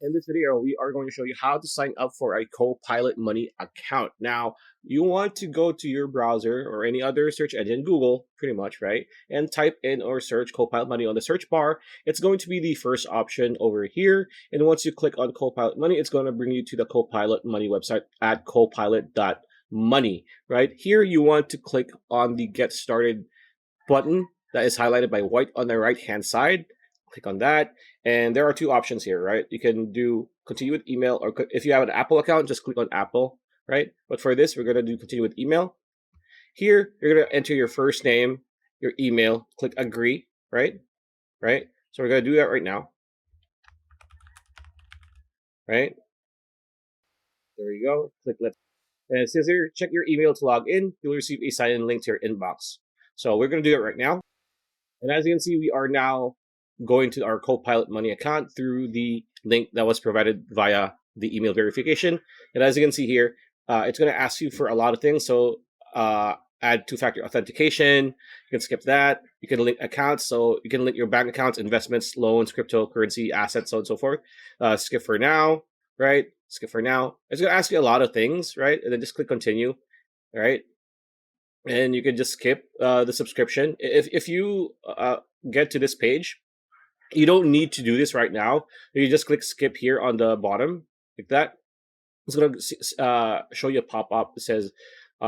In this video, we are going to show you how to sign up for a Copilot Money account. Now, you want to go to your browser or any other search engine, Google, pretty much, right? And type in or search Copilot Money on the search bar. It's going to be the first option over here. And once you click on Copilot Money, it's going to bring you to the Copilot Money website at copilot.money, right? Here, you want to click on the Get Started button that is highlighted by white on the right-hand side. Click on that. And there are two options here, right? You can do continue with email, or if you have an Apple account, just click on Apple, right? But for this, we're going to do continue with email. Here, you're going to enter your first name, your email, click agree, right? Right? So we're going to do that right now, right? There you go. Click let's. And it says here, check your email to log in. You'll receive a sign-in link to your inbox. So we're going to do it right now. And as you can see, we are now going to our Copilot Money account through the link that was provided via the email verification. And as you can see here, it's going to ask you for a lot of things. So add two-factor authentication. You can skip that. You can link accounts. So you can link your bank accounts, investments, loans, cryptocurrency, assets, so on and so forth. Skip for now, right? Skip for now. It's going to ask you a lot of things, right? And then just click continue, right? And you can just skip the subscription. If you get to this page, you don't need to do this right now. You just click skip here on the bottom, like that. It's going to show you a pop-up that says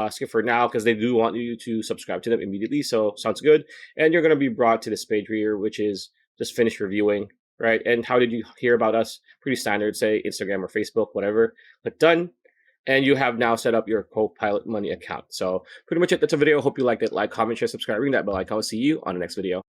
skip for now, because they do want you to subscribe to them immediately. So sounds good. And you're going to be brought to this page here, which is just finish reviewing, right? And how did you hear about us? Pretty standard, say Instagram or Facebook, whatever. Click done. And you have now set up your Copilot Money account. So pretty much it. That's a video. Hope you liked it. Like, comment, share, subscribe, ring that bell icon. I'll see you on the next video.